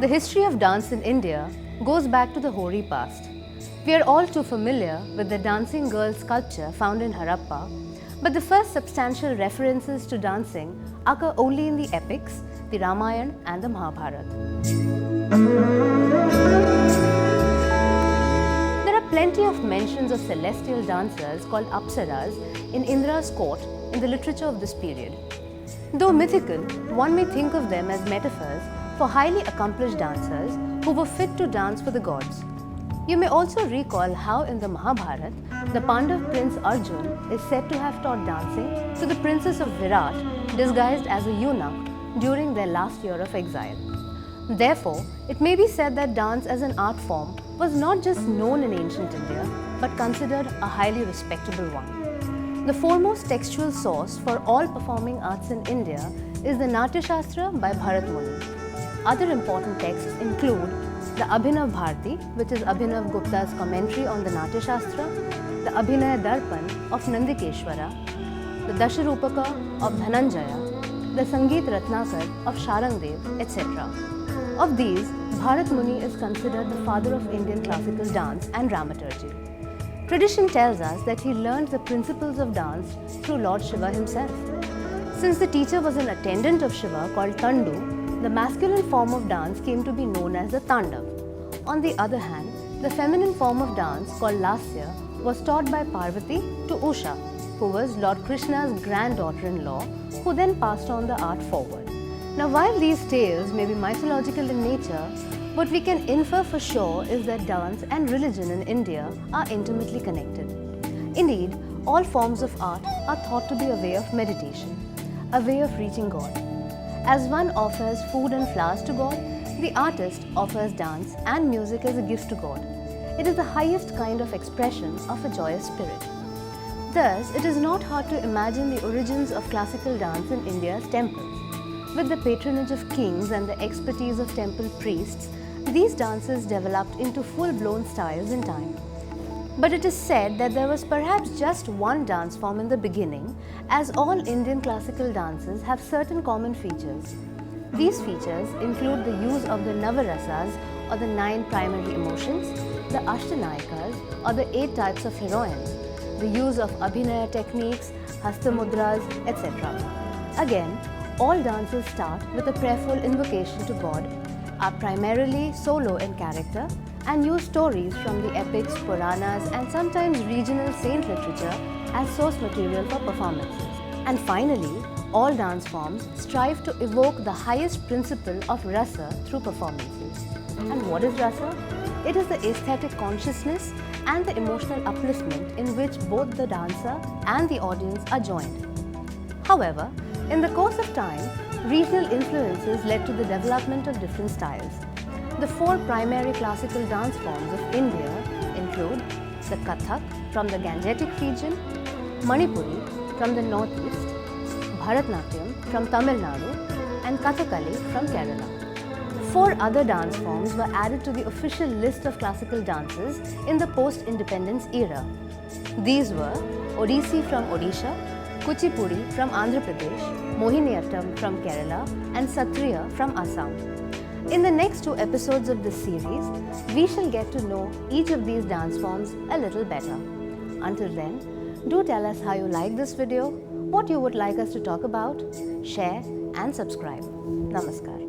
The history of dance in India goes back to the hoary past. We are all too familiar with the dancing girl sculpture found in Haddapa, but the first substantial references to dancing occur only in the epics, the Ramayana and the Mahabharata. There are plenty of mentions of celestial dancers called Apsaras in Indra's court in the literature of this period. Though mythical, one may think of them as metaphors for highly accomplished dancers who were fit to dance for the gods. You may also recall how in the Mahabharata, the Pandav prince Arjun is said to have taught dancing to the princess of Virat disguised as a eunuch during their last year of exile. Therefore, it may be said that dance as an art form was not just known in ancient India, but considered a highly respectable one. The foremost textual source for all performing arts in India is the Natya Shastra by Bharat Muni. Other important texts include the Abhinav Bharati, which is Abhinav Gupta's commentary on the Natya Shastra, the Abhinaya Darpan of Nandikeshwara, the Dasharupaka of Dhananjaya, the Sangeet Ratnakar of Sharangdev, etc. Of these, Bharat Muni is considered the father of Indian classical dance and dramaturgy. Tradition tells us that he learned the principles of dance through Lord Shiva himself. Since the teacher was an attendant of Shiva called Tandu, the masculine form of dance came to be known as the Tandav. On the other hand, the feminine form of dance called Lasya was taught by Parvati to Usha, who was Lord Krishna's granddaughter-in-law, who then passed on the art forward. Now, while these tales may be mythological in nature, what we can infer for sure is that dance and religion in India are intimately connected. Indeed, all forms of art are thought to be a way of meditation, a way of reaching God. As one offers food and flowers to God, the artist offers dance and music as a gift to God. It is the highest kind of expression of a joyous spirit. Thus, it is not hard to imagine the origins of classical dance in India's temples. With the patronage of kings and the expertise of temple priests, these dances developed into full-blown styles in time. But it is said that there was perhaps just one dance form in the beginning, as all Indian classical dances have certain common features. These features include the use of the Navarasas, or the 9 primary emotions, the Ashtanayikas, or the 8 types of heroines, the use of Abhinaya techniques, Hastamudras, etc. Again, all dances start with a prayerful invocation to God, are primarily solo in character, and use stories from the epics, Puranas, and sometimes regional saint literature as source material for performances. And finally, all dance forms strive to evoke the highest principle of rasa through performances. And what is rasa? It is the aesthetic consciousness and the emotional upliftment in which both the dancer and the audience are joined. However, in the course of time, regional influences led to the development of different styles. The 4 primary classical dance forms of India include the Kathak from the Gangetic region, Manipuri from the northeast, Bharatnatyam from Tamil Nadu, and Kathakali from Kerala. 4 other dance forms were added to the official list of classical dances in the post-independence era. These were Odissi from Odisha, Kuchipudi from Andhra Pradesh, Mohiniyattam from Kerala, and Satriya from Assam. In the next 2 episodes of this series, we shall get to know each of these dance forms a little better. Until then, do tell us how you like this video, what you would like us to talk about, share and subscribe. Namaskar.